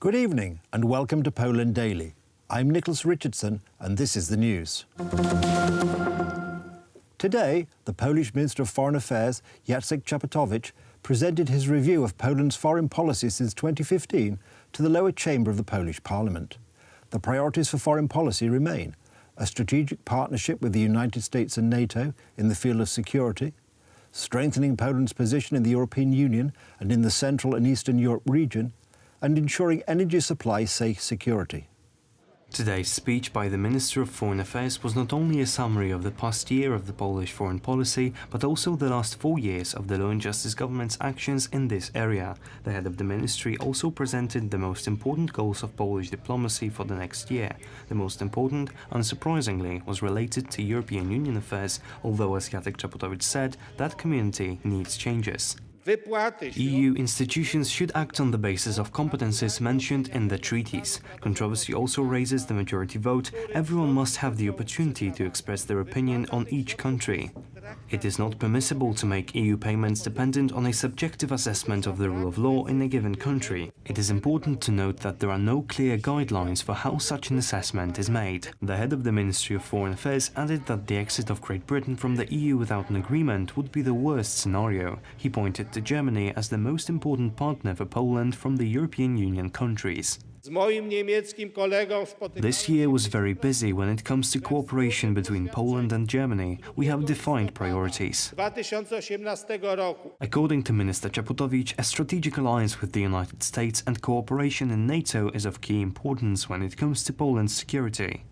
Good evening and welcome to Poland Daily. I'm Nicholas Richardson and this is the news. Today, the Polish Minister of Foreign Affairs, Jacek Czaputowicz, presented his review of Poland's foreign policy since 2015 to the lower chamber of the Polish Parliament. The priorities for foreign policy remain a strategic partnership with the United States and NATO in the field of security, strengthening Poland's position in the European Union and in the Central and Eastern Europe region, and ensuring energy supply security. Today's speech by the Minister of Foreign Affairs was not only a summary of the past year of the Polish foreign policy, but also the last 4 years of the Law and Justice government's actions in this area. The head of the ministry also presented the most important goals of Polish diplomacy for the next year. The most important, unsurprisingly, was related to European Union affairs, although, as Jacek Czaputowicz said, that community needs changes. EU institutions should act on the basis of competences mentioned in the treaties. Controversy also raises the majority vote. Everyone must have the opportunity to express their opinion on each country. It is not permissible to make EU payments dependent on a subjective assessment of the rule of law in a given country. It is important to note that there are no clear guidelines for how such an assessment is made. The head of the Ministry of Foreign Affairs added that the exit of Great Britain from the EU without an agreement would be the worst scenario. He pointed to Germany as the most important partner for Poland from the European Union countries. This year was very busy when it comes to cooperation between Poland and Germany. We have defined priorities. According to Minister Czaputowicz, a strategic alliance with the United States and cooperation in NATO is of key importance when it comes to Poland's security.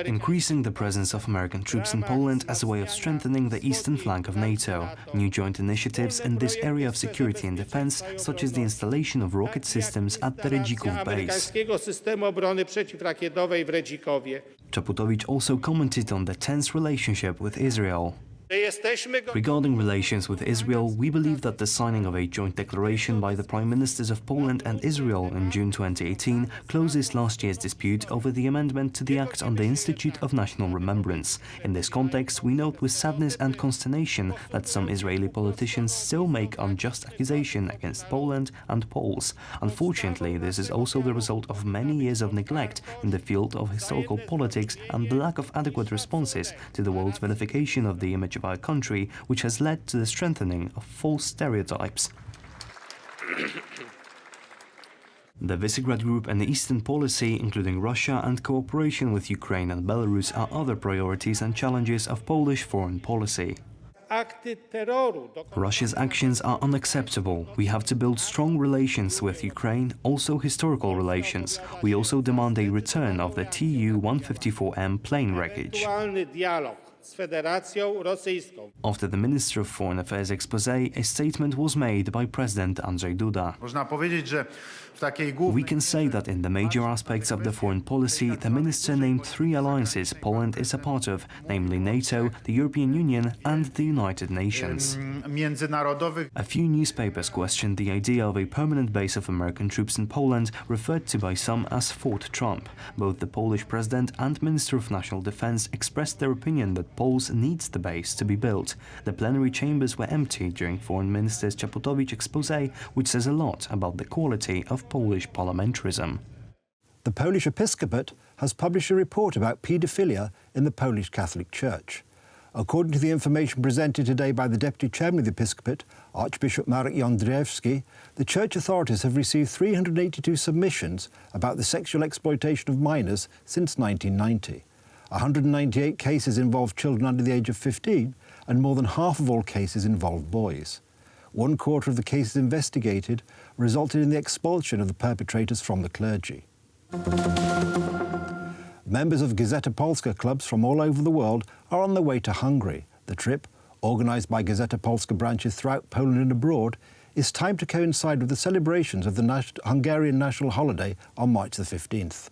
Increasing the presence of American troops in Poland as a way of strengthening the eastern flank of NATO. New joint initiatives in this area of security and defense, such as the installation of rocket systems at the Redzików base. Czaputowicz also commented on the tense relationship with Israel. Regarding relations with Israel, we believe that the signing of a joint declaration by the Prime Ministers of Poland and Israel in June 2018 closes last year's dispute over the amendment to the Act on the Institute of National Remembrance. In this context, we note with sadness and consternation that some Israeli politicians still make unjust accusations against Poland and Poles. Unfortunately, this is also the result of many years of neglect in the field of historical politics and the lack of adequate responses to the world's vilification of the image of our country, which has led to the strengthening of false stereotypes. The Visegrad Group and the Eastern policy, including Russia and cooperation with Ukraine and Belarus, are other priorities and challenges of Polish foreign policy. Russia's actions are unacceptable. We have to build strong relations with Ukraine, also historical relations. We also demand a return of the Tu-154M plane wreckage. After the Minister of Foreign Affairs exposé, a statement was made by President Andrzej Duda. We can say that in the major aspects of the foreign policy, the minister named 3 alliances Poland is a part of, namely NATO, the European Union and the United Nations. A few newspapers questioned the idea of a permanent base of American troops in Poland, referred to by some as Fort Trump. Both the Polish President and Minister of National Defense expressed their opinion that Poles needs the base to be built. The plenary chambers were empty during Foreign Minister Czaputowicz's exposé, which says a lot about the quality of Polish parliamentarism. The Polish Episcopate has published a report about paedophilia in the Polish Catholic Church. According to the information presented today by the Deputy Chairman of the Episcopate, Archbishop Marek Jędrzejewski, the Church authorities have received 382 submissions about the sexual exploitation of minors since 1990. 198 cases involved children under the age of 15, and more than half of all cases involved boys. 1/4 of the cases investigated resulted in the expulsion of the perpetrators from the clergy. Members of Gazeta Polska clubs from all over the world are on their way to Hungary. The trip, organised by Gazeta Polska branches throughout Poland and abroad, is timed to coincide with the celebrations of the Hungarian national holiday on March the 15th.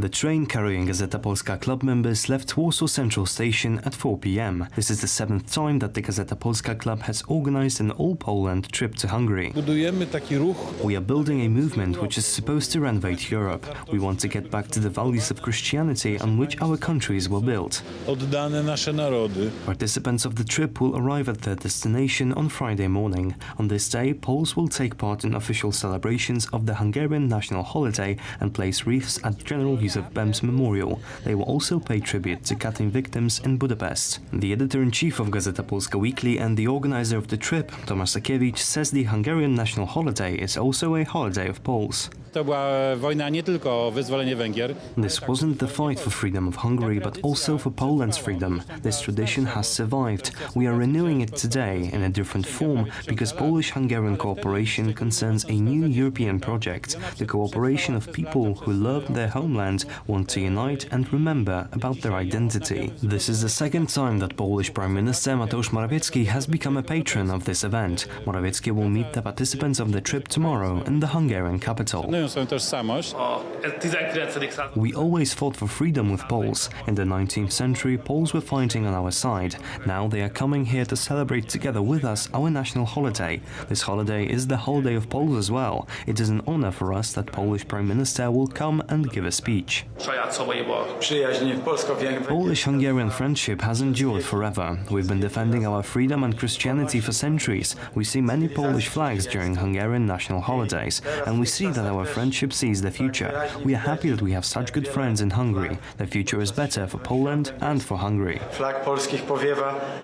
The train carrying Gazeta Polska club members left Warsaw Central Station at 4 p.m. This is the 7th time that the Gazeta Polska club has organized an all-Poland trip to Hungary. We are building a movement which is supposed to renovate Europe. We want to get back to the values of Christianity on which our countries were built. Participants of the trip will arrive at their destination on Friday morning. On this day, Poles will take part in official celebrations of the Hungarian national holiday and place wreaths at General Józef Bem's memorial. They will also pay tribute to cutting victims in Budapest. The editor-in-chief of Gazeta Polska Weekly and the organizer of the trip, Tomasz Sakiewicz, says the Hungarian national holiday is also a holiday of Poles. This wasn't the fight for freedom of Hungary, but also for Poland's freedom. This tradition has survived. We are renewing it today in a different form because Polish-Hungarian cooperation concerns a new European project, the cooperation of people who love their homeland, want to unite and remember about their identity. This is the second time that Polish Prime Minister Mateusz Morawiecki has become a patron of this event. Morawiecki will meet the participants of the trip tomorrow in the Hungarian capital. We always fought for freedom with Poles. In the 19th century, Poles were fighting on our side. Now they are coming here to celebrate together with us our national holiday. This holiday is the holiday of Poles as well. It is an honor for us that Polish Prime Minister will come and give a speech. Polish-Hungarian friendship has endured forever. We've been defending our freedom and Christianity for centuries. We see many Polish flags during Hungarian national holidays, and we see that our friendship sees the future. We are happy that we have such good friends in Hungary. The future is better for Poland and for Hungary.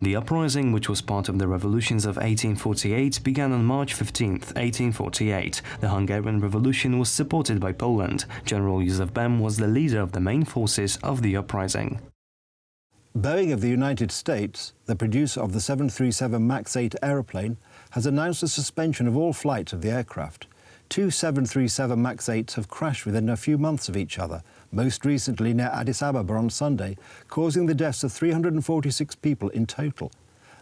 The uprising, which was part of the revolutions of 1848, began on March 15, 1848. The Hungarian Revolution was supported by Poland. General Józef Bem was the leader of the main forces of the uprising. Boeing of the United States, the producer of the 737 MAX 8 aeroplane, has announced a suspension of all flights of the aircraft. Two 737 MAX 8s have crashed within a few months of each other, most recently near Addis Ababa on Sunday, causing the deaths of 346 people in total.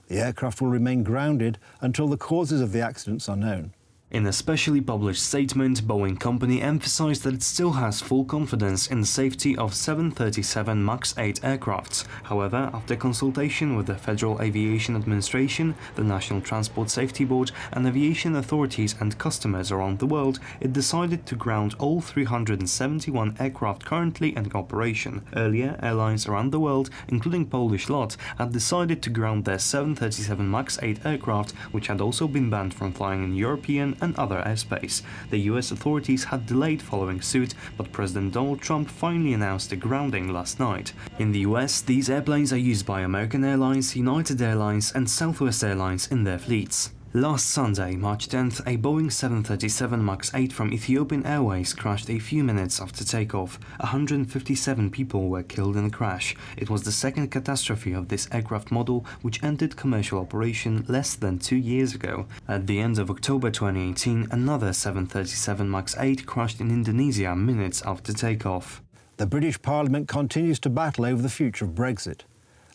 The aircraft will remain grounded until the causes of the accidents are known. In a specially published statement, Boeing company emphasized that it still has full confidence in the safety of 737 MAX 8 aircrafts. However, after consultation with the Federal Aviation Administration, the National Transport Safety Board, and aviation authorities and customers around the world, it decided to ground all 371 aircraft currently in operation. Earlier, airlines around the world, including Polish LOT, had decided to ground their 737 MAX 8 aircraft, which had also been banned from flying in European and other airspace. The US authorities had delayed following suit, but President Donald Trump finally announced the grounding last night. In the US, these airplanes are used by American Airlines, United Airlines and Southwest Airlines in their fleets. Last Sunday, March 10th, a Boeing 737 MAX 8 from Ethiopian Airways crashed a few minutes after takeoff. 157 people were killed in the crash. It was the second catastrophe of this aircraft model, which ended commercial operation less than 2 years ago. At the end of October 2018, another 737 MAX 8 crashed in Indonesia minutes after takeoff. The British Parliament continues to battle over the future of Brexit.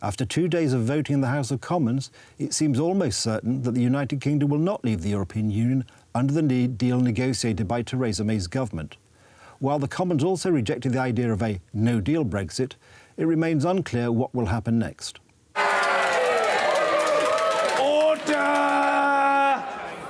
After 2 days of voting in the House of Commons, it seems almost certain that the United Kingdom will not leave the European Union under the deal negotiated by Theresa May's government. While the Commons also rejected the idea of a no-deal Brexit, it remains unclear what will happen next. Order!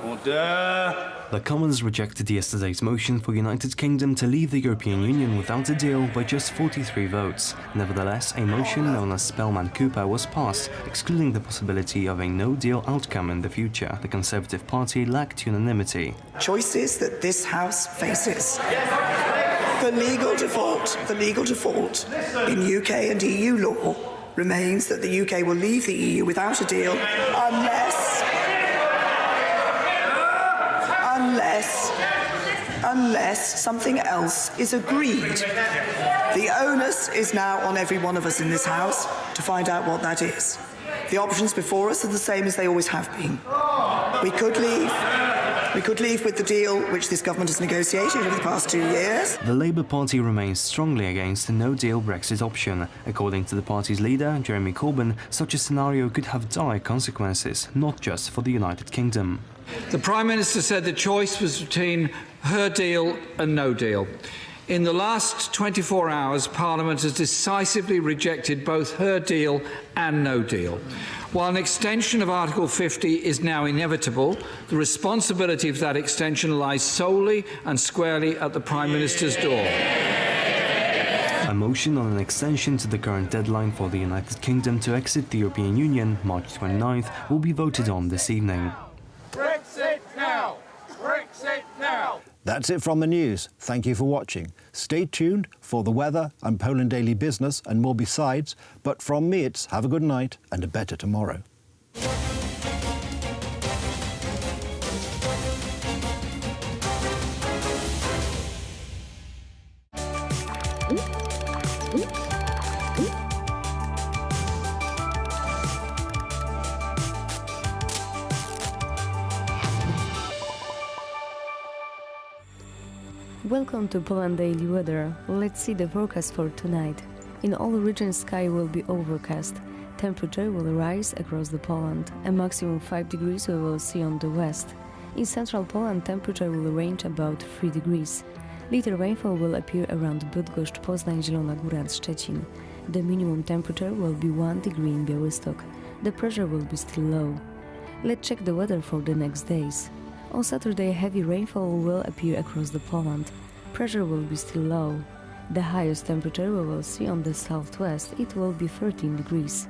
Order! The Commons rejected yesterday's motion for United Kingdom to leave the European Union without a deal by just 43 votes. Nevertheless, a motion known as Spellman-Cooper was passed, excluding the possibility of a no-deal outcome in the future. The Conservative Party lacked unanimity. Choices that this House faces. The legal default in UK and EU law remains that the UK will leave the EU without a deal unless something else is agreed. The onus is now on every one of us in this House to find out what that is. The options before us are the same as they always have been. We could leave with the deal which this government has negotiated over the past 2 years. The Labour Party remains strongly against the no-deal Brexit option. According to the party's leader, Jeremy Corbyn, such a scenario could have dire consequences, not just for the United Kingdom. The Prime Minister said the choice was between her deal and no deal. In the last 24 hours, Parliament has decisively rejected both her deal and no deal. While an extension of Article 50 is now inevitable, the responsibility of that extension lies solely and squarely at the Prime Minister's door. A motion on an extension to the current deadline for the United Kingdom to exit the European Union, March 29th, will be voted on this evening. Brexit now! Brexit now! That's it from the news. Thank you for watching. Stay tuned for the weather and Poland Daily Business and more besides. But from me, it's have a good night and a better tomorrow. Welcome to Poland Daily Weather. Let's see the forecast for tonight. In all regions, sky will be overcast. Temperature will rise across the Poland. A maximum 5 degrees we will see on the west. In central Poland, temperature will range about 3 degrees. Little rainfall will appear around Bydgoszcz, Poznań, Zielona Góra and Szczecin. The minimum temperature will be 1 degree in Białystok. The pressure will be still low. Let's check the weather for the next days. On Saturday, heavy rainfall will appear across the Poland. Pressure will be still low. The highest temperature we will see on the southwest, it will be 13 degrees.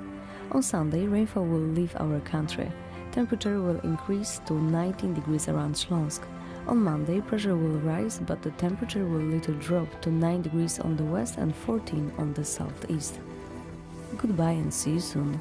On Sunday, rainfall will leave our country. Temperature will increase to 19 degrees around Śląsk. On Monday, pressure will rise, but the temperature will later drop to 9 degrees on the west and 14 on the southeast. Goodbye and see you soon.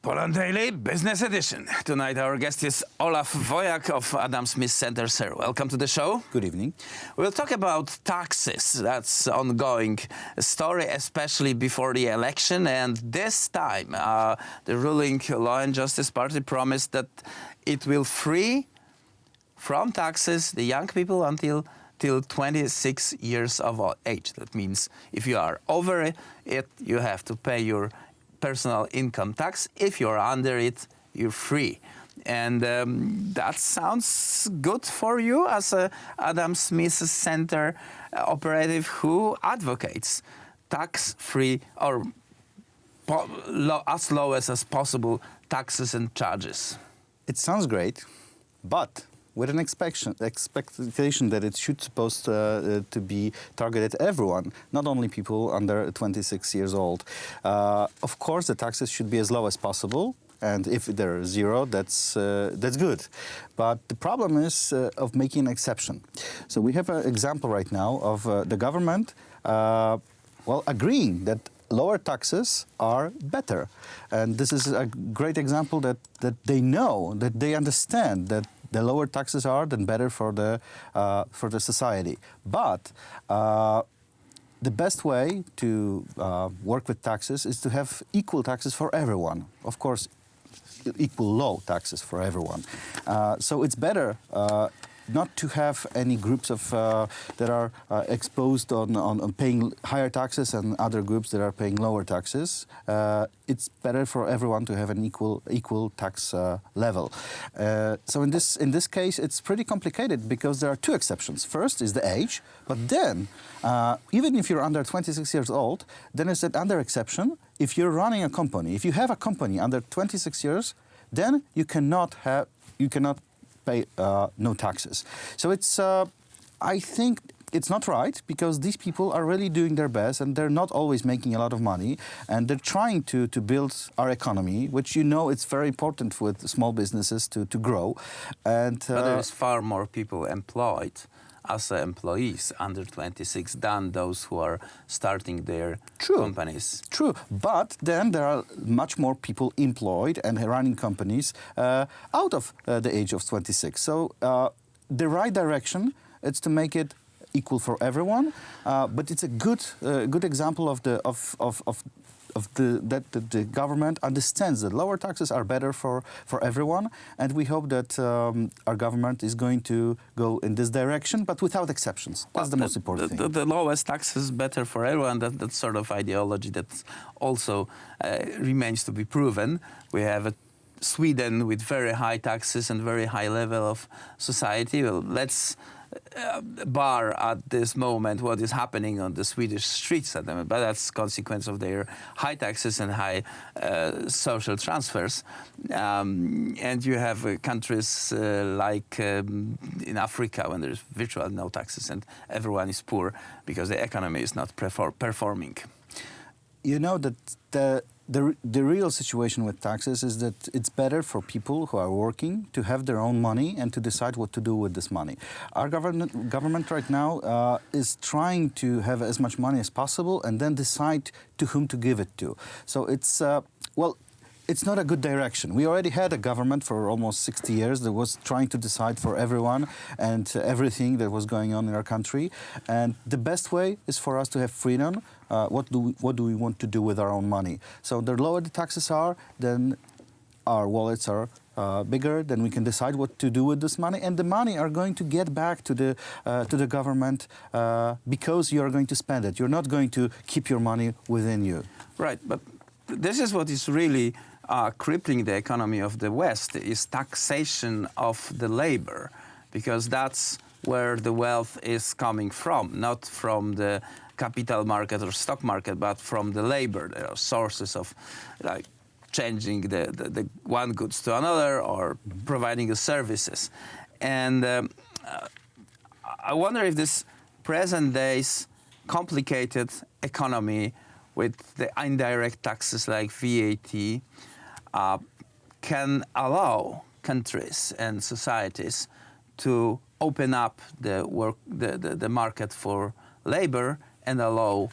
Poland Daily Business Edition. Tonight our guest is Olaf Wojak of Adam Smith Center. Sir, welcome to the show. Good evening. We'll talk about taxes. That's ongoing story, especially before the election. And this time, the ruling Law and Justice Party promised that it will free from taxes the young people until 26 years of age. That means if you are over it, you have to pay your personal income tax. If you're under it, you're free. And that sounds good for you as a Adam Smith Center operative who advocates tax-free or as low as possible taxes and charges. It sounds great, but with an expectation that it should supposed to be targeted at everyone, not only people under 26 years old. Of course, the taxes should be as low as possible, and if they're zero, that's good. But the problem is of making an exception. So we have an example right now of the government, agreeing that lower taxes are better, and this is a great example that they know, that they understand that the lower taxes are, then better for the society. But the best way to work with taxes is to have equal taxes for everyone. Of course, equal low taxes for everyone. So it's better not to have any groups of that are exposed on paying higher taxes and other groups that are paying lower taxes. It's better for everyone to have an equal tax level. So in this case, it's pretty complicated because there are two exceptions. First is the age, but then even if you're under 26 years old, then it's an under exception. If you're running a company, if you have a company under 26 years, then you cannot pay no taxes. So it's, I think it's not right, because these people are really doing their best and they're not always making a lot of money, and they're trying to build our economy, which it's very important with small businesses to grow. And but there's far more people employed as employees under 26 than those who are starting their companies. True, but then there are much more people employed and running companies out of the age of 26. So the right direction is to make it equal for everyone, but it's a good example of the government understands that lower taxes are better for everyone, and we hope that our government is going to go in this direction, but without exceptions. That's the most important thing. The lowest tax is better for everyone. That sort of ideology that also remains to be proven. We have Sweden with very high taxes and very high level of society. Well, let's bar at this moment what is happening on the Swedish streets at the moment, but that's consequence of their high taxes and high social transfers. And you have countries like in Africa when there's virtually no taxes and everyone is poor because the economy is not performing. You know that the real situation with taxes is that it's better for people who are working to have their own money and to decide what to do with this money. Our government right now is trying to have as much money as possible and then decide to whom to give it to. So it's, well, it's not a good direction. We already had a government for almost 60 years that was trying to decide for everyone and everything that was going on in our country. And the best way is for us to have freedom. What do we want to do with our own money? So the lower the taxes are, then our wallets are bigger, then we can decide what to do with this money, and the money are going to get back to the government because you are going to spend it. You're not going to keep your money within you. Right, but this is what is really crippling the economy of the West, is taxation of the labor, because that's where the wealth is coming from, not from the capital market or stock market, but from the labor. There are sources of like changing the one goods to another or providing the services. And I wonder if this present day's complicated economy with the indirect taxes like VAT can allow countries and societies to open up the market for labor and allow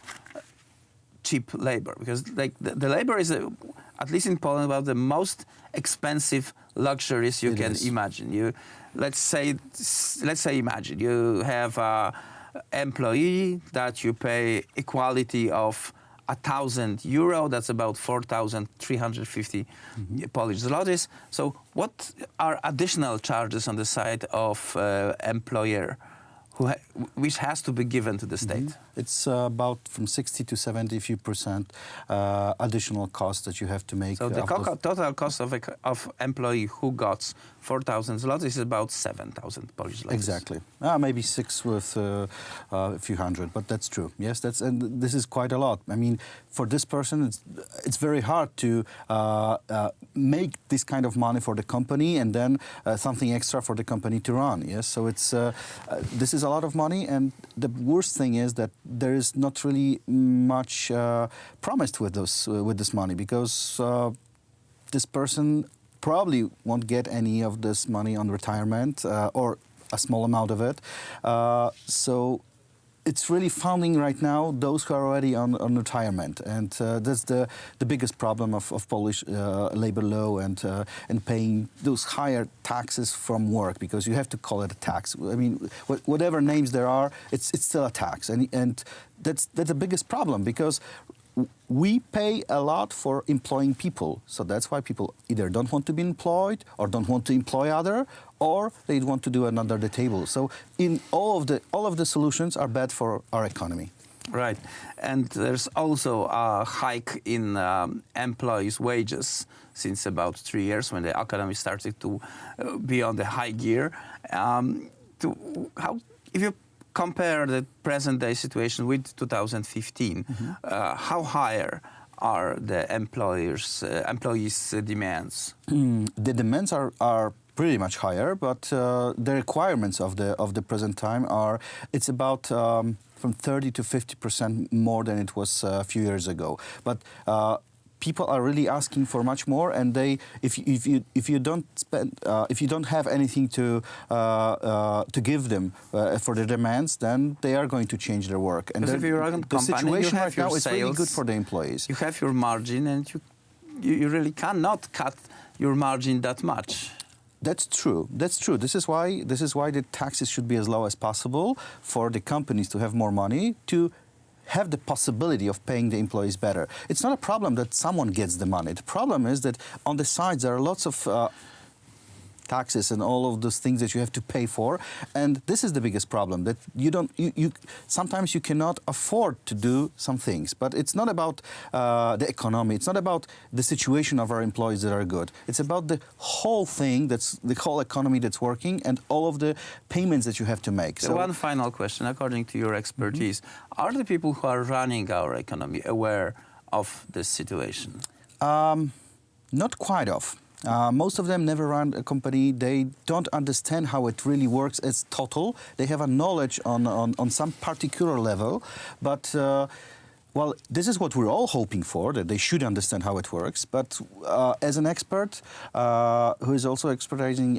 cheap labor, because like the labor is at least in Poland about the most expensive luxuries you can imagine. Let's say imagine you have an employee that you pay equality of €1,000, that's about 4,350 Polish zlotys. So what are additional charges on the side of employer which has to be given to the state? It's about from 60 to 70% additional cost that you have to make. So the total cost of employee who got 4,000 zlotys is about 7,000 Polish zlotys. Exactly. Maybe 6 with a few hundred, but that's true. Yes, and this is quite a lot. I mean, for this person, it's very hard to make this kind of money for the company and then something extra for the company to run. Yes, so this is a lot of money, and the worst thing is that there is not really much promised with this money, because this person probably won't get any of this money on retirement or a small amount of it. So it's really funding right now those who are already on retirement, and that's the biggest problem of Polish labor law and paying those higher taxes from work, because you have to call it a tax. I mean, whatever names there are, it's still a tax, and that's the biggest problem, because we pay a lot for employing people. So that's why people either don't want to be employed or don't want to employ other, or they want to do it under the table. So in all of the solutions are bad for our economy. Right. And there's also a hike in employees' wages since about 3 years, when the economy started to be on the high gear. If you compare the present-day situation with 2015, how higher are the employees' demands? The demands are pretty much higher, but the requirements of the present time it's about from 30 to 50% more than it was a few years ago. But people are really asking for much more, and if you don't have anything to give them for their demands, then they are going to change their work. And if you're a the company, situation you have right your now is sales, really good for the employees. You have your margin, and you really cannot cut your margin that much. That's true. That's true. This is why the taxes should be as low as possible for the companies to have more money to have the possibility of paying the employees better. It's not a problem that someone gets the money. The problem is that on the sides there are lots of taxes and all of those things that you have to pay for, and this is the biggest problem, that sometimes you cannot afford to do some things. But it's not about the economy, it's not about the situation of our employees that are good. It's about the whole thing, that's the whole economy that's working, and all of the payments that you have to make. So one final question, according to your expertise, are the people who are running our economy aware of this situation? Not quite of. Most of them never run a company. They don't understand how it really works as total. They have a knowledge on some particular level, but well, this is what we're all hoping for, that they should understand how it works. But as an expert who is also expertising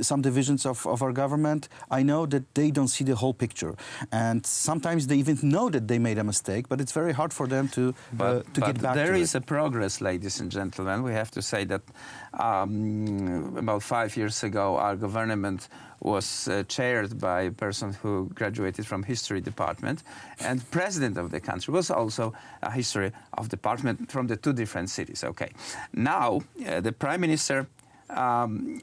some divisions of our government, I know that they don't see the whole picture. And sometimes they even know that they made a mistake, but it's very hard for them to get back to it. There is a progress, ladies and gentlemen. We have to say that about 5 years ago, our government was chaired by a person who graduated from history department, and president of the country was also a history of department from the two different cities. Okay, now the prime minister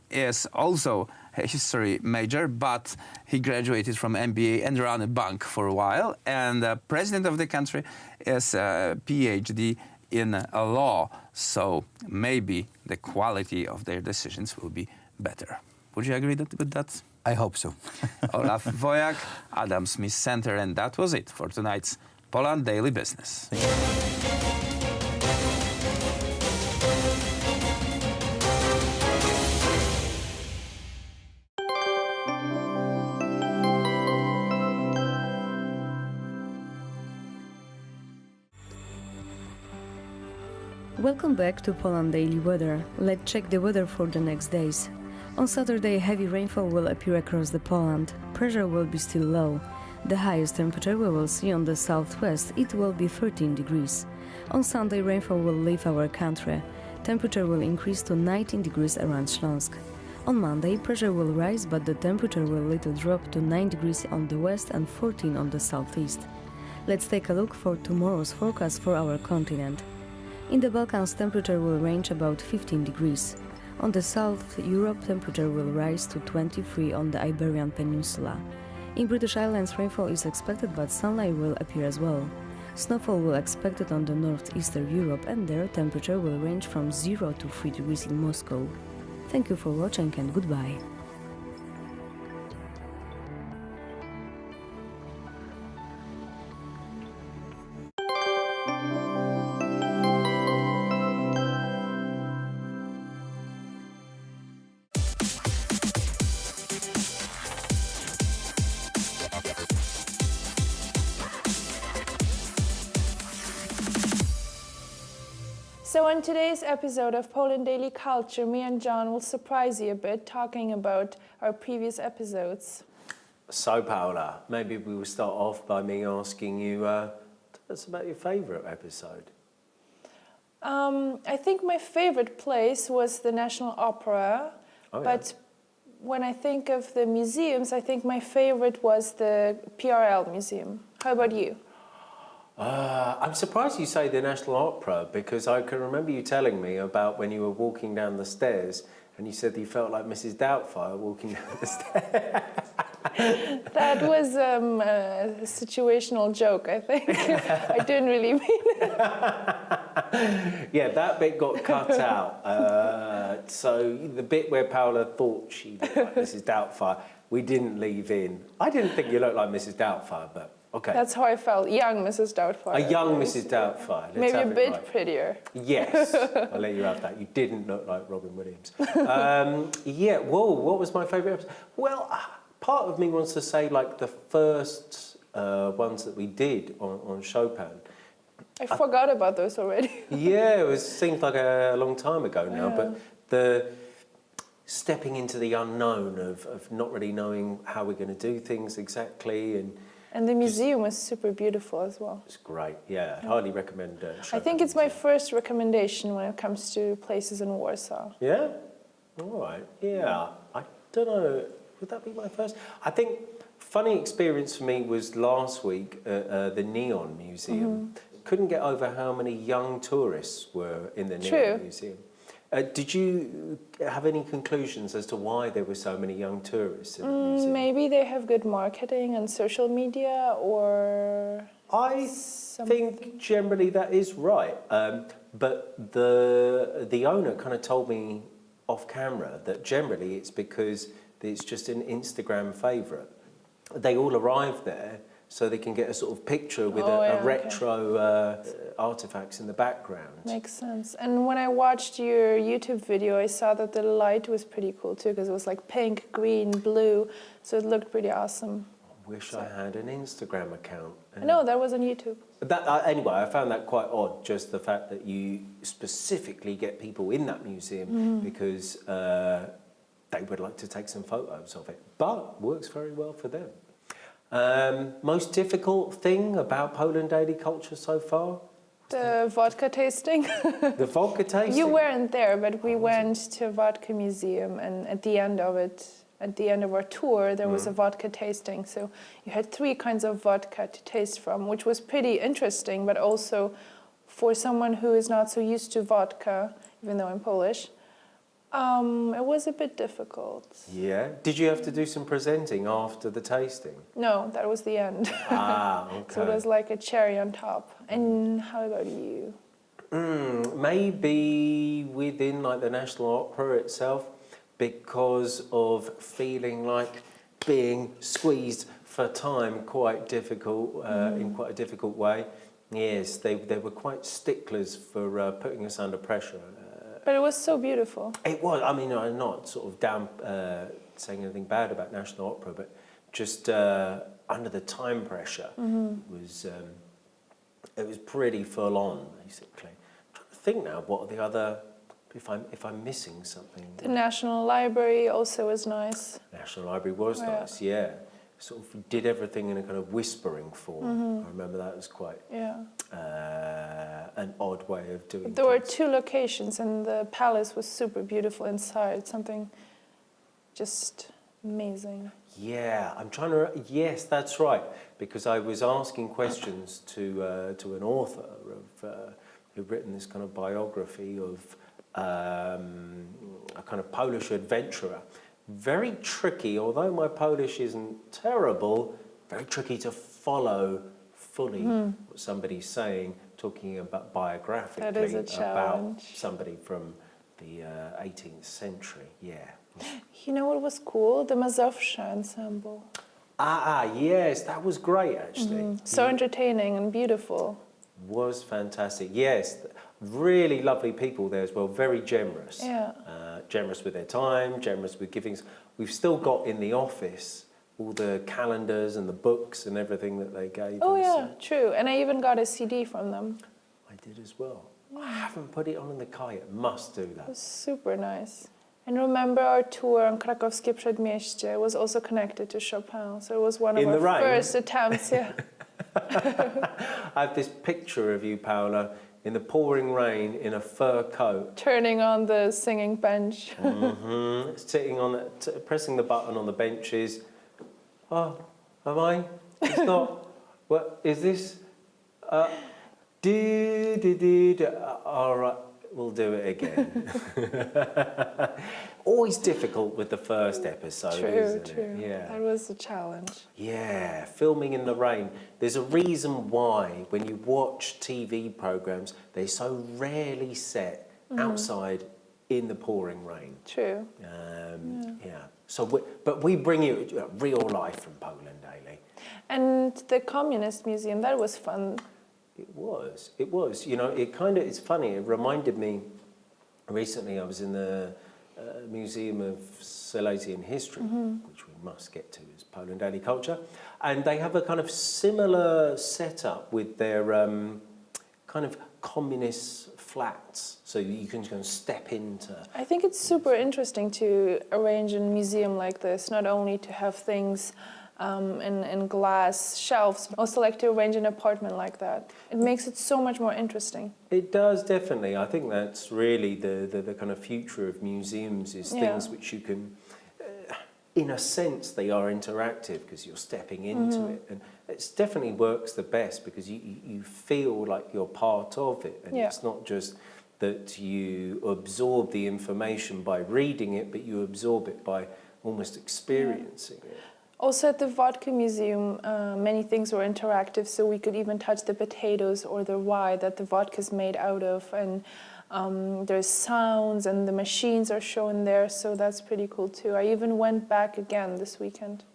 is also a history major, but he graduated from MBA and ran a bank for a while, and the president of the country is a PhD in law, so maybe the quality of their decisions will be better. Would you agree with that? I hope so. Olaf Wojak, Adam Smith Center, and that was it for tonight's Poland Daily Business. Welcome back to Poland Daily Weather. Let's check the weather for the next days. On Saturday, heavy rainfall will appear across the Poland. Pressure will be still low. The highest temperature we will see on the southwest, it will be 13 degrees. On Sunday, rainfall will leave our country. Temperature will increase to 19 degrees around Śląsk. On Monday, pressure will rise, but the temperature will little drop to 9 degrees on the west and 14 on the southeast. Let's take a look for tomorrow's forecast for our continent. In the Balkans, temperature will range about 15 degrees. On the South Europe, temperature will rise to 23 on the Iberian Peninsula. In British Islands, rainfall is expected, but sunlight will appear as well. Snowfall will be expected on the northeastern Europe, and there temperature will range from 0 to 3 degrees in Moscow. Thank you for watching and goodbye. So on today's episode of Poland Daily Culture, me and John will surprise you a bit, talking about our previous episodes. So Paula, maybe we will start off by me asking you, tell us about your favourite episode. I think my favorite place was the National Opera, but when I think of the museums, I think my favorite was the PRL Museum. How about you? I'm surprised you say the National Opera, because I can remember you telling me about when you were walking down the stairs and you said you felt like Mrs. Doubtfire walking down the stairs. That was a situational joke, I think. I didn't really mean it. Yeah, that bit got cut out. So the bit where Paula thought she looked like Mrs. Doubtfire, we didn't leave in. I didn't think you looked like Mrs. Doubtfire, but okay. That's how I felt. Young Mrs. Doubtfire. A young Mrs. Doubtfire. Let's Maybe have a it bit right. prettier. Yes, I'll let you have that. You didn't look like Robin Williams. Yeah, whoa, what was my favourite episode? Well, part of me wants to say like the first ones that we did on Chopin. I forgot about those already. Yeah, it seems like a long time ago now, but the stepping into the unknown of not really knowing how we're going to do things exactly, and the museum was super beautiful as well. It's great, yeah. I'd highly recommend I think it's my first recommendation when it comes to places in Warsaw. Yeah? All right, yeah. I don't know, would that be my first? I think Funny experience for me was last week at the Neon Museum. Couldn't get over how many young tourists were in the Neon Museum. Did you have any conclusions as to why there were so many young tourists in the museum? Maybe they have good marketing and social media, or I think generally that is right. But the owner kind of told me off camera that generally it's because it's just an Instagram favourite. They all arrive there so they can get a sort of picture with a retro artifacts in the background. Makes sense. And when I watched your YouTube video, I saw that the light was pretty cool too, because it was like pink, green, blue, so it looked pretty awesome. I wish I had an Instagram account. No, that was on YouTube. Anyway, I found that quite odd, just the fact that you specifically get people in that museum because they would like to take some photos of it, but works very well for them. Most difficult thing about Poland daily culture so far? The vodka tasting. The vodka tasting? You weren't there, but we went to a vodka museum, and at the end of it, at the end of our tour, there was a vodka tasting. So you had 3 kinds of vodka to taste from, which was pretty interesting, but also for someone who is not so used to vodka, even though I'm Polish, it was a bit difficult. Yeah. Did you have to do some presenting after the tasting? No, that was the end. Ah, okay. So it was like a cherry on top. And how about you? Maybe within like the National Opera itself, because of feeling like being squeezed for time quite difficult, in quite a difficult way. Yes, they were quite sticklers for putting us under pressure. But it was so beautiful. It was. I mean, I'm not sort of saying anything bad about National Opera, but just under the time pressure, it was pretty full on, basically. I'm trying to think now, what are the other? If I'm missing something. The National Library also was nice. National Library was nice, yeah. Sort of did everything in a kind of whispering form. I remember that was quite an odd way of doing it. There were 2 locations, and the palace was super beautiful inside. Something just amazing. Yeah, I'm trying to. Yes, that's right. Because I was asking questions to an author who'd written this kind of biography of a kind of Polish adventurer. Very tricky, although my Polish isn't terrible, very tricky to follow fully what somebody's saying, talking about biographically about somebody from the 18th century. Yeah. You know what was cool? The Mazowsze ensemble. Yes, that was great actually. So entertaining and beautiful. Was fantastic. Yes, really lovely people there as well. Very generous. Yeah. Generous with their time, generous with giving. We've still got in the office all the calendars and the books and everything that they gave us. Oh yeah, true. And I even got a CD from them. I did as well. I haven't put it on in the car yet. Must do that. It was super nice. And remember our tour on Krakowskie Przedmieście was also connected to Chopin. So it was one of our first attempts. Yeah. I have this picture of you, Paula, in the pouring rain in a fur coat. Turning on the singing bench. Sitting on pressing the button on the benches. Oh, am I? It's not. What is this? All right, we'll do it again. Always difficult with the first episode, isn't it? Yeah. That was a challenge. Yeah, filming in the rain. There's a reason why when you watch TV programs, they so rarely set outside in the pouring rain. True. Yeah. So, but we bring you real life from Poland daily. And the Communist Museum, that was fun. It was. It was. You know, it's funny. It reminded me. Recently, I was in the Museum of Silesian History, which we must get to as Poland Daily Culture, and they have a kind of similar setup with their kind of communist flats, so you can go and step into. I think it's super interesting to arrange a museum like this, not only to have things in glass shelves, but also like to arrange an apartment like that. It makes it so much more interesting. It does, definitely. I think that's really the kind of future of museums is things which you can in a sense, they are interactive because you're stepping into it. And it definitely works the best because you feel like you're part of it. And it's not just that you absorb the information by reading it, but you absorb it by almost experiencing it. Also at the Vodka Museum, many things were interactive, so we could even touch the potatoes or the rye that the vodka is made out of, and there's sounds and the machines are shown there, so that's pretty cool too. I even went back again this weekend.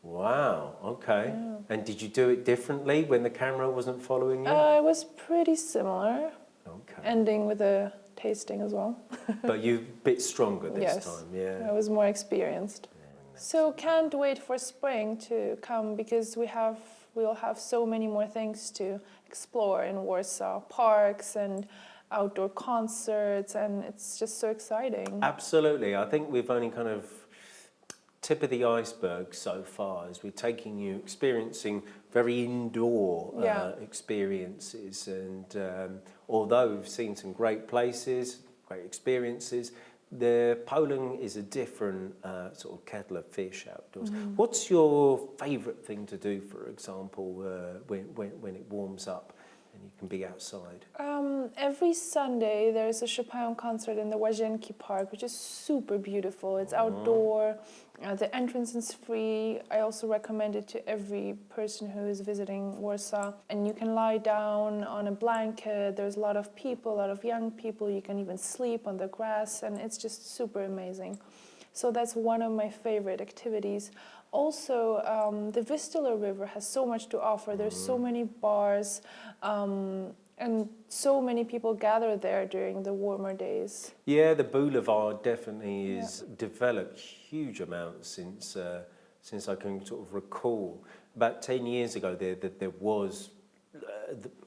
Wow, okay. Yeah. And did you do it differently when the camera wasn't following you? It was pretty similar, okay. Ending with a tasting as well. But you're a bit stronger this time, yeah. I was more experienced. So can't wait for spring to come because we'll have so many more things to explore in Warsaw, parks and outdoor concerts, and it's just so exciting. Absolutely. I think we've only kind of tip of the iceberg so far as we're taking you experiencing very indoor experiences, and although we've seen some great places, great experiences, Poland is a different sort of kettle of fish outdoors. What's your favourite thing to do, for example, when it warms up and you can be outside? Every Sunday there's a Chopin concert in the Jegliński Park, which is super beautiful. It's outdoor. The entrance is free. I also recommend it to every person who is visiting Warsaw. And you can lie down on a blanket. There's a lot of people, a lot of young people. You can even sleep on the grass, and it's just super amazing. So that's one of my favorite activities. Also, the Vistula River has so much to offer. There's so many bars, and so many people gather there during the warmer days. Yeah, the boulevard definitely is developed huge amounts since I can sort of recall. About 10 years ago, there was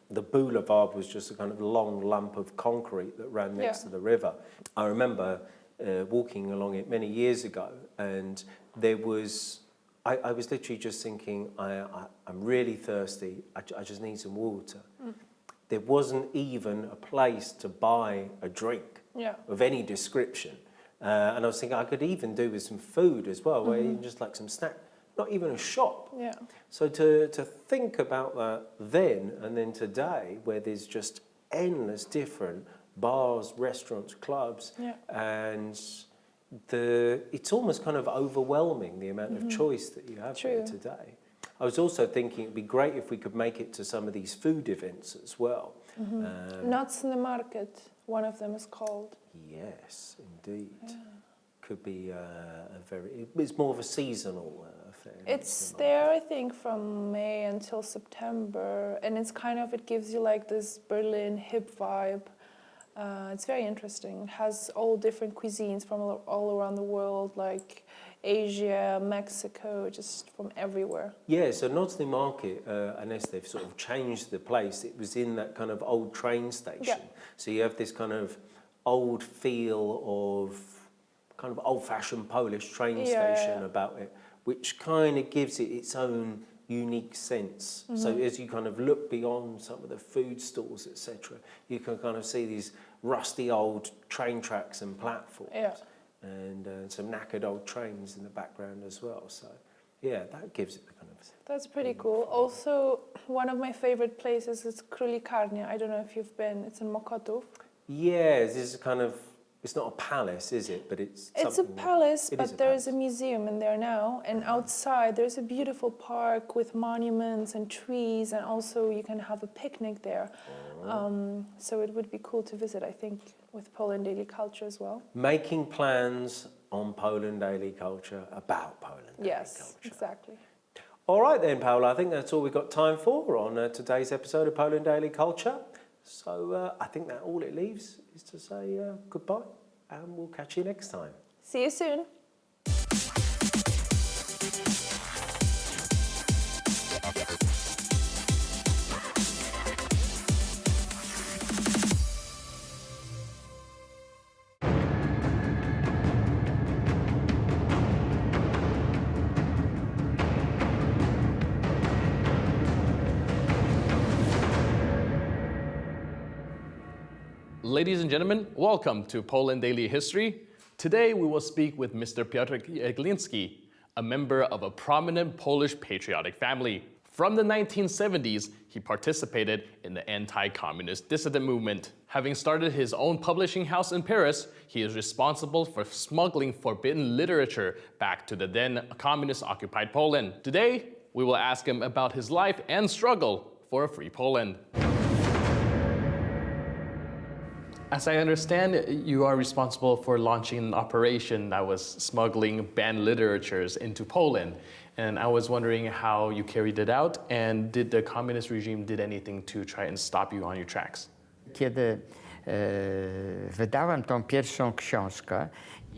the boulevard was just a kind of long lump of concrete that ran next to the river. I remember walking along it many years ago, and there was. I was literally just thinking, I'm really thirsty. I just need some water. There wasn't even a place to buy a drink of any description. And I was thinking I could even do with some food as well, even just like some snack, not even a shop. So to think about that then and then today, where there's just endless different bars, restaurants, clubs, and it's almost kind of overwhelming, the amount of choice that you have there today. I was also thinking it'd be great if we could make it to some of these food events as well. Nuts in the Market, one of them is called. Yes, indeed. Could be it's more of a seasonal affair. It's there, I think, from May until September, and it gives you like this Berlin hip vibe. It's very interesting. It has all different cuisines from all around the world, like Asia, Mexico, just from everywhere. Yeah, so Nocny Market, unless they've sort of changed the place, it was in that kind of old train station. So you have this kind of old feel of kind of old-fashioned Polish train station about it, which kind of gives it its own unique sense. So as you kind of look beyond some of the food stalls, etc., you can kind of see these rusty old train tracks and platforms, and some knackered old trains in the background as well. So yeah, that gives it the kind of... That's pretty cool. Also, one of my favorite places is Królikarnia. I don't know if you've been. It's in Mokotów. Yeah, this is kind of... It's not a palace, is it? But it's a palace, but there's a museum in there now. And outside, there's a beautiful park with monuments and trees, and also you can have a picnic there. So it would be cool to visit, I think, with Poland Daily Culture as well. Making plans on Poland Daily Culture about Poland Daily Culture. Yes, exactly. All right then, Paula, I think that's all we've got time for on today's episode of Poland Daily Culture. So I think that all it leaves is to say goodbye, and we'll catch you next time. See you soon. Ladies and gentlemen, welcome to Poland Daily History. Today we will speak with Mr. Piotr Jegliński. a member of a prominent Polish patriotic family. From the 1970s, he participated in the anti-communist dissident movement. Having started his own publishing house in Paris, he is responsible for smuggling forbidden literature back to the then communist-occupied Poland. Today, we will ask him about his life and struggle for a free Poland. As I understand, you are responsible for launching an operation that was smuggling banned literatures into Poland. And I was wondering how you carried it out, and did the communist regime did anything to try and stop you on your tracks? Kiedy wydałem tą pierwszą książkę,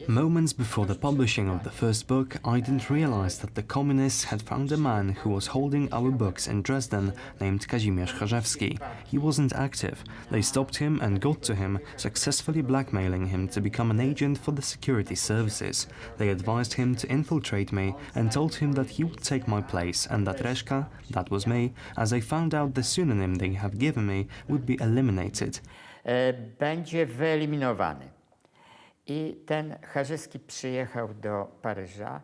Moments before the publishing of the first book, I didn't realize that the communists had found a man who was holding our books in Dresden named Kazimierz Charzewski. He wasn't active. They stopped him and got to him, successfully blackmailing him to become an agent for the security services. They advised him to infiltrate me and told him that he would take my place and that Reszka, that was me, as I found out the pseudonym they had given me, would be eliminated. Będzie wyeliminowany. I ten Charzewski przyjechał do Paryża.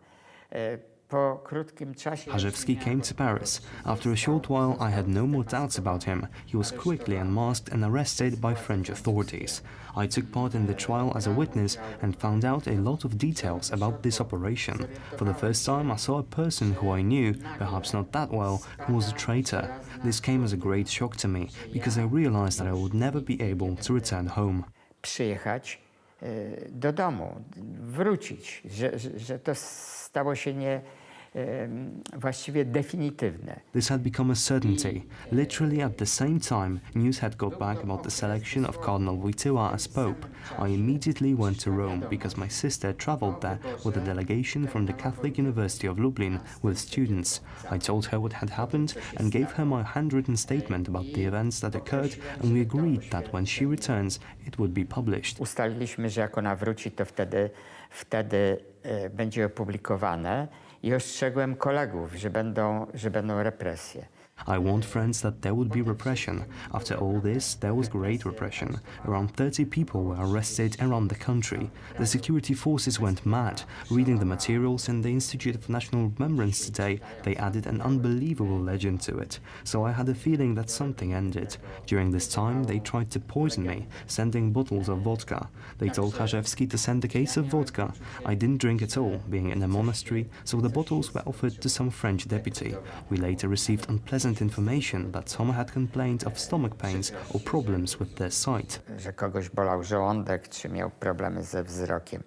Po krótkim czasie... Charzewski came to Paris. After a short while, I had no more doubts about him. He was quickly unmasked and arrested by French authorities. I took part in the trial as a witness and found out a lot of details about this operation. For the first time, I saw a person who I knew, perhaps not that well, who was a traitor. This came as a great shock to me, because I realized that I would never be able to return home. Przyjechać do domu, wrócić, że to stało się właściwie definitywne. This had become a certainty. Literally at the same time, news had got back about the selection of Cardinal Wojtyła as Pope. I immediately went to Rome because my sister traveled there with a delegation from the Catholic University of Lublin with students. I told her what had happened and gave her my handwritten statement about the events that occurred, and we agreed that when she returns, it would be published. Ustaliliśmy, że jak ona wróci, to wtedy będzie opublikowane. I ostrzegłem kolegów, że będą represje. I warned friends that there would be repression. After all this, there was great repression. Around 30 people were arrested around the country. The security forces went mad. Reading the materials in the Institute of National Remembrance today, they added an unbelievable legend to it. So I had a feeling that something ended. During this time, they tried to poison me, sending bottles of vodka. They told Charzewski to send a case of vodka. I didn't drink at all, being in a monastery, so the bottles were offered to some French deputy. We later received unpleasant information that some had complained of stomach pains or problems with their sight. Że kogoś bolał żołądek, czy miał problemy ze wzrokiem.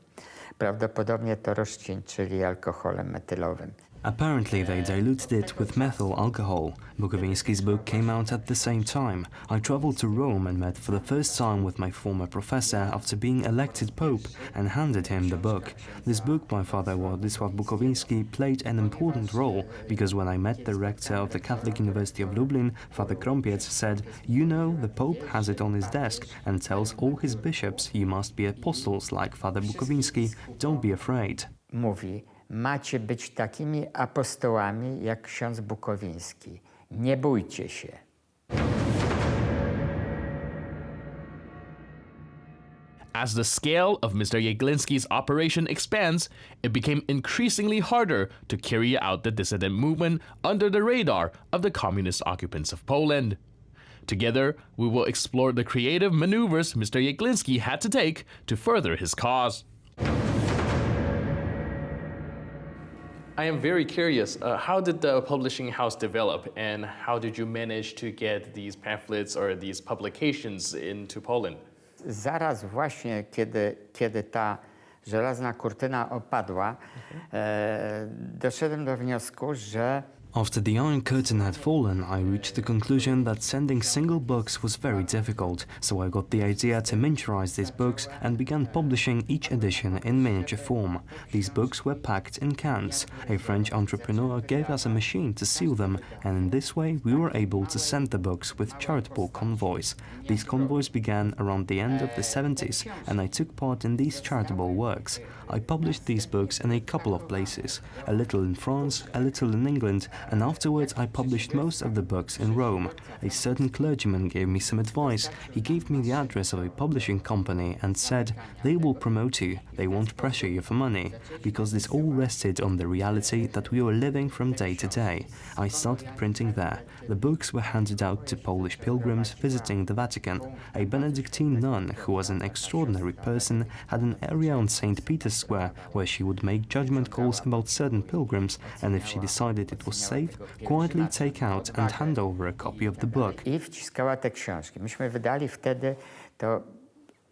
Prawdopodobnie to rozcieńczyli alkoholem metylowym. Apparently they diluted it with methyl alcohol. Bukowiński's book came out at the same time. I traveled to Rome and met for the first time with my former professor after being elected Pope and handed him the book. This book by Father Władysław Bukowiński played an important role because when I met the rector of the Catholic University of Lublin, Father Krąpiec, said, "You know, the Pope has it on his desk and tells all his bishops you must be apostles like Father Bukowiński, don't be afraid." Mówi, macie być takimi apostołami jak ksiądz Bukowiński. Nie bójcie się. As the scale of Mr. Jegliński's operation expands, it became increasingly harder to carry out the dissident movement under the radar of the communist occupants of Poland. Together, we will explore the creative maneuvers Mr. Jegliński had to take to further his cause. I am very curious, how did the publishing house develop and how did you manage to get these pamphlets or these publications into Poland? Zaraz właśnie, kiedy ta żelazna kurtyna opadła, doszedłem do wniosku, że After the Iron Curtain had fallen, I reached the conclusion that sending single books was very difficult, so I got the idea to miniaturize these books and began publishing each edition in miniature form. These books were packed in cans. A French entrepreneur gave us a machine to seal them, and in this way we were able to send the books with charitable convoys. These convoys began around the end of the 70s, and I took part in these charitable works. I published these books in a couple of places, a little in France, a little in England, and afterwards I published most of the books in Rome. A certain clergyman gave me some advice. He gave me the address of a publishing company and said, "They will promote you, they won't pressure you for money," because this all rested on the reality that we were living from day to day. I started printing there. The books were handed out to Polish pilgrims visiting the Vatican. A Benedictine nun, who was an extraordinary person, had an area on St. Peter's Square where she would make judgment calls about certain pilgrims, and if she decided it was safe, quietly take out and hand over a copy of the book. I wciskała te książki. Myśmy wydali wtedy to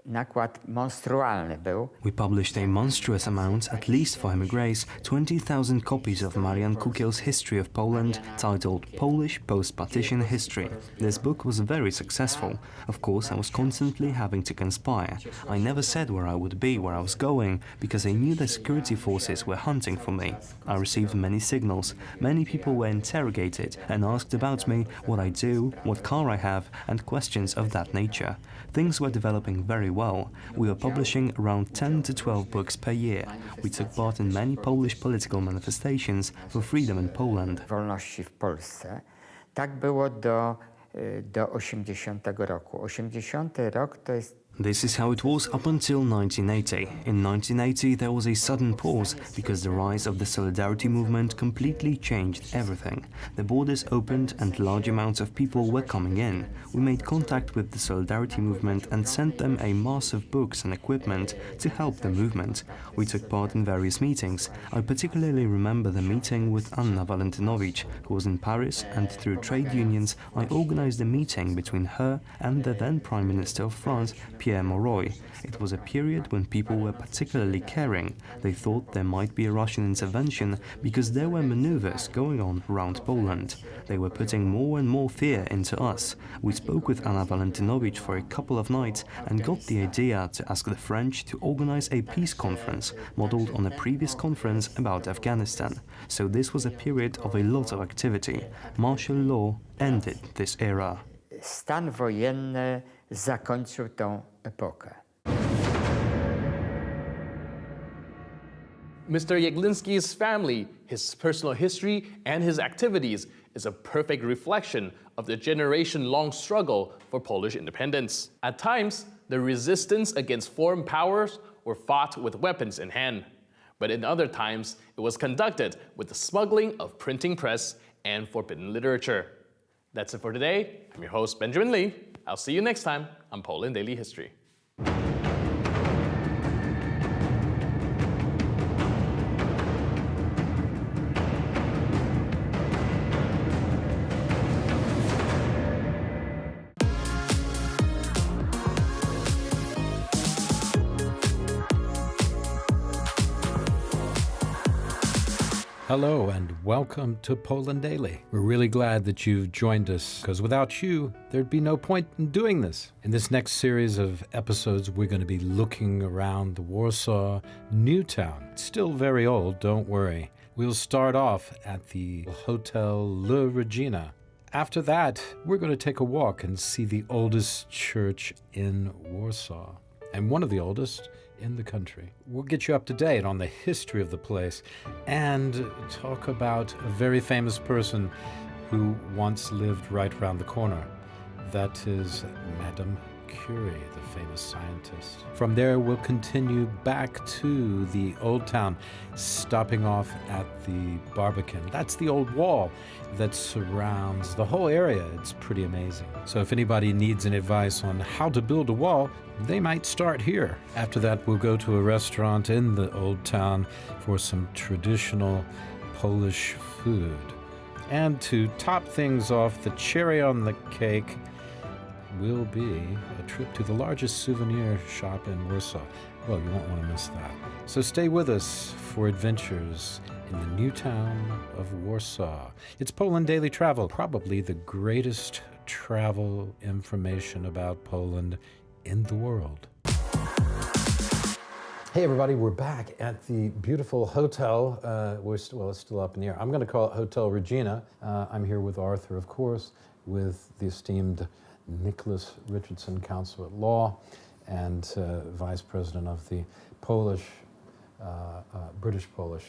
nakład monstrualny był. We published a monstrous amount, at least for emigres, 20,000 copies of Marian Kukieł's History of Poland, titled Polish Post-Partition History. This book was very successful. Of course, I was constantly having to conspire. I never said where I would be, where I was going, because I knew the security forces were hunting for me. I received many signals. Many people were interrogated and asked about me, what I do, what car I have, and questions of that nature. Things were developing very well. We were publishing around 10 to 12 books per year. We took part in many Polish political manifestations for freedom in Poland. Wolności w Polsce. Tak było do 80 roku. 80 rok to jest. This is how it was up until 1980. In 1980 there was a sudden pause because the rise of the Solidarity movement completely changed everything. The borders opened and large amounts of people were coming in. We made contact with the Solidarity movement and sent them a mass of books and equipment to help the movement. We took part in various meetings. I particularly remember the meeting with Anna Walentynowicz, who was in Paris, and through trade unions I organized a meeting between her and the then Prime Minister of France, Pierre Mauroy. It was a period when people were particularly caring. They thought there might be a Russian intervention because there were maneuvers going on around Poland. They were putting more and more fear into us. We spoke with Anna Walentynowicz for a couple of nights and got the idea to ask the French to organize a peace conference modeled on a previous conference about Afghanistan. So this was a period of a lot of activity. Martial law ended this era. Stan wojenny zakończył tą epokę. Mr. Jegliński's family, his personal history, and his activities is a perfect reflection of the generation-long struggle for Polish independence. At times, the resistance against foreign powers were fought with weapons in hand. But in other times, it was conducted with the smuggling of printing press and forbidden literature. That's it for today. I'm your host, Benjamin Lee. I'll see you next time on Poland Daily History. Hello and welcome to Poland Daily. We're really glad that you've joined us because without you, there'd be no point in doing this. In this next series of episodes, we're going to be looking around the Warsaw New Town. It's still very old, don't worry. We'll start off at the Hotel Le Regina. After that, we're going to take a walk and see the oldest church in Warsaw, and one of the oldest in the country. We'll get you up to date on the history of the place and talk about a very famous person who once lived right around the corner. That is Madame Curie, the famous scientist. From there, we'll continue back to the Old Town, stopping off at the Barbican. That's the old wall that surrounds the whole area. It's pretty amazing. So if anybody needs any advice on how to build a wall, they might start here. After that, we'll go to a restaurant in the Old Town for some traditional Polish food. And to top things off, the cherry on the cake will be a trip to the largest souvenir shop in Warsaw. Well, you won't want to miss that. So stay with us for adventures in the new town of Warsaw. It's Poland Daily Travel, probably the greatest travel information about Poland in the world. Hey everybody, we're back at the beautiful hotel. It's still up in the air. I'm going to call it Hotel Regina. I'm here with Arthur, of course, with the esteemed Nicholas Richardson, Counsel at Law, and Vice President of the British Polish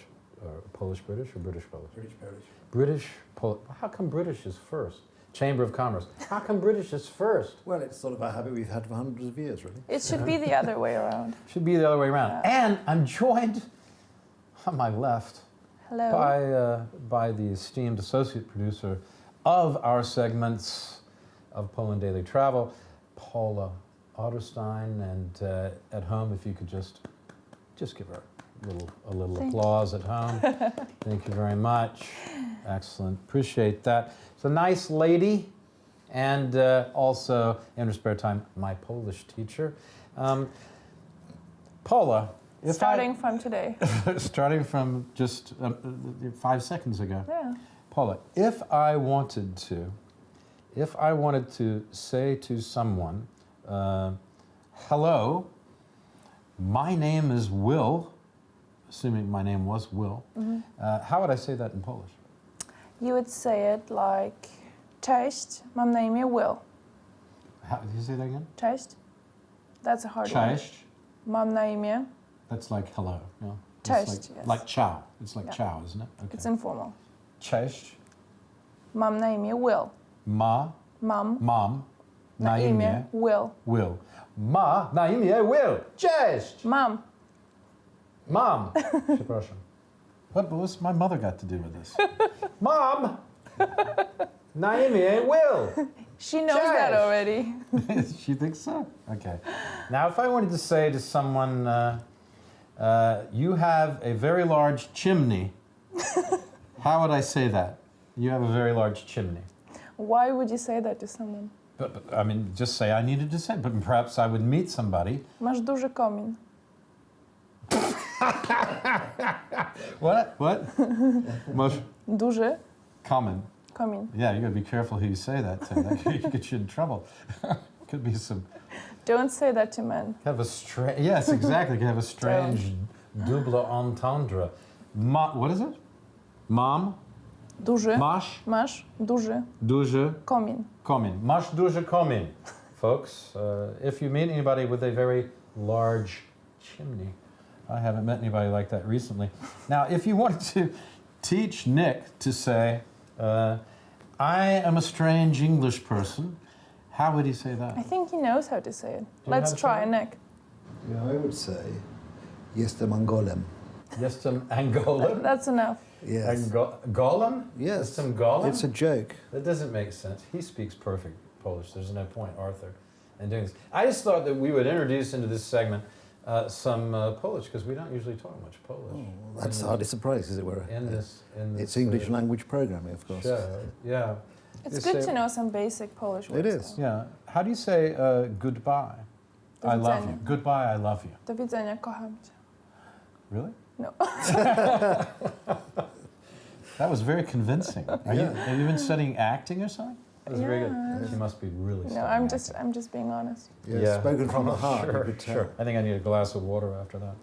Polish-British or British-Polish? British-Polish. British-Polish. How come British is first? Chamber of Commerce. How come British is first? Well, it's sort of a habit we've had for hundreds of years, really. It should be the other way around. Should be the other way around. Yeah. And I'm joined on my left by the esteemed associate producer of our segments of Poland Daily Travel, Paula Otterstein. And at home, if you could just give her a little applause at home. Thank you very much. Excellent. Appreciate that. It's a nice lady, and also, in her spare time, my Polish teacher. Paula. Starting from today. Starting from just 5 seconds ago. Yeah. Paula, if I wanted to say to someone, hello, my name is Will, assuming my name was Will, how would I say that in Polish? You would say it like, cześć, mam na imię Will. How, did you say that again? Cześć. That's a hard Cześć. one. Mam na imię. That's like hello. You know? Cześć, like, yes. like ciao. It's like ciao, isn't it? Okay. It's informal. Cześć. Mam na imię Will. Mam na imię Will. Will. Ma na imię Will. Cześć. Mam. Przepraszam. What was my mother got to do with this? Mom! Na imię Will. She knows that already. She thinks so? Okay. Now, if I wanted to say to someone, you have a very large chimney, how would I say that? You have a very large chimney. Why would you say that to someone? But, I mean, just say I needed to say, but perhaps I would meet somebody. Masz duży komin. What? Masz Duży komin. komin. Yeah, you got to be careful who you say that to. That could get you in trouble. Could be some. Don't say that to men. Have a strange. Yes, exactly. Could have a strange double entendre. What is it? Mom. Duży. Masz duży. Duży. Komin. Komin. Masz duży komin. Folks, if you meet anybody with a very large chimney, I haven't met anybody like that recently. Now, if you wanted to teach Nick to say, I am a strange English person, how would he say that? I think he knows how to say it. Let's try, Nick. Yeah, I would say, jestem Angolem. Jestem Angolem? That's enough. Yes. Golem? Yes. Jestem Golem? It's a joke. That doesn't make sense. He speaks perfect Polish. There's no point, Arthur, in doing this. I just thought that we would introduce into this segment some Polish, because we don't usually talk much Polish. Oh, well, that's hardly surprised, as it were. In this it's English language programming, of course. Yeah. It's good to know some basic Polish words. It is. Though. Yeah. How do you say goodbye? I love you. Goodbye, I love you. Do widzenia, kocham cię. Really? No. That was very convincing. Have you been studying acting or something? That was very good. She must be really studying I'm just being honest. Yeah, spoken from the heart. Sure, sure. I think I need a glass of water after that.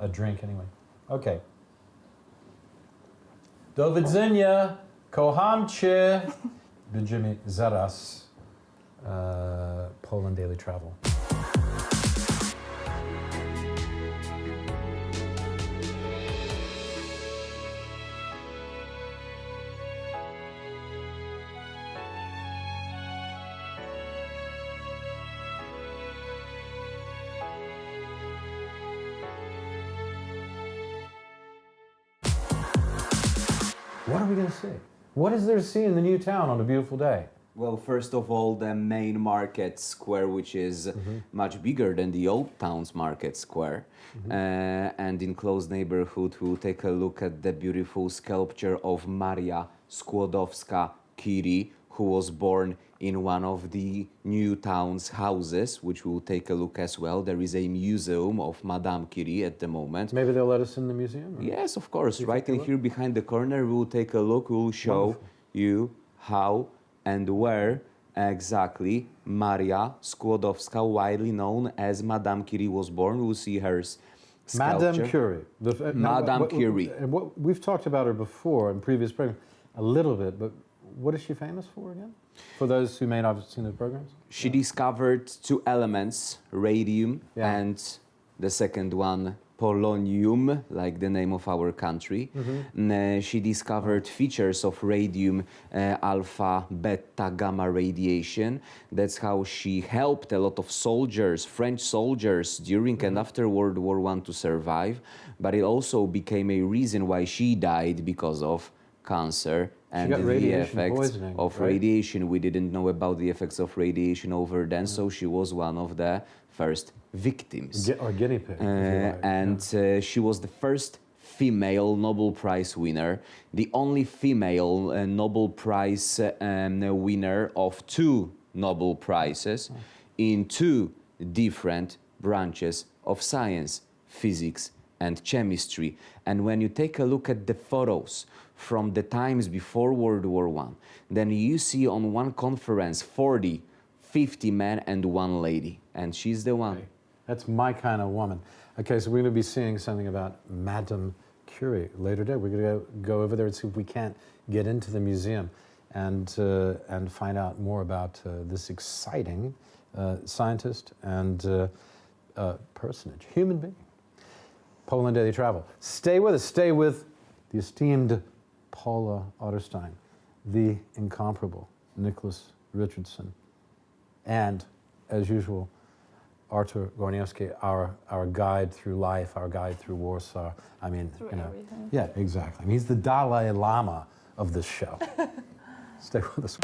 A drink anyway. Okay. Do widzenia, kocham cię. Będziemy zaraz. Poland Daily Travel. What are we going to see? What is there to see in the new town on a beautiful day? Well, first of all, the main market square, which is much bigger than the old town's market square. And in close neighborhood, we'll take a look at the beautiful sculpture of Maria Skłodowska-Curie, who was born in one of the new town's houses, which we'll take a look as well. There is a museum of Madame Curie at the moment. Maybe they'll let us in the museum? Or? Yes, of course. Right in here behind the corner, we'll take a look. We'll show you how and where exactly Maria Skłodowska, widely known as Madame Curie, was born. We'll see her sculpture. Madame Curie. Madame Curie. We've talked about her before in previous programs a little bit, but what is she famous for again? For those who may not have seen the programs? She discovered two elements, radium and the second one, polonium, like the name of our country. She discovered features of radium alpha, beta, gamma radiation. That's how she helped a lot of soldiers, French soldiers, during and after World War I to survive. But it also became a reason why she died, because of cancer and the effects of radiation. We didn't know about the effects of radiation over then, so she was one of the first victims. Or guinea pig. She was the first female Nobel Prize winner, the only female Nobel Prize winner of 2 Nobel Prizes in 2 different branches of science, physics and chemistry. And when you take a look at the photos from the times before World War I, then you see on one conference 40, 50 men and 1 lady, and she's the one. Okay. That's my kind of woman. Okay, so we're going to be seeing something about Madame Curie later today. We're going to go over there and see if we can't get into the museum and find out more about this exciting scientist and personage, human being. Poland Daily Travel. Stay with us. Stay with the esteemed Paula Otterstein, the incomparable Nicholas Richardson, and, as usual, Artur Górniewski, our guide through life, our guide through Warsaw. I mean, through everything. Yeah, exactly. I mean, he's the Dalai Lama of this show. Stay with us.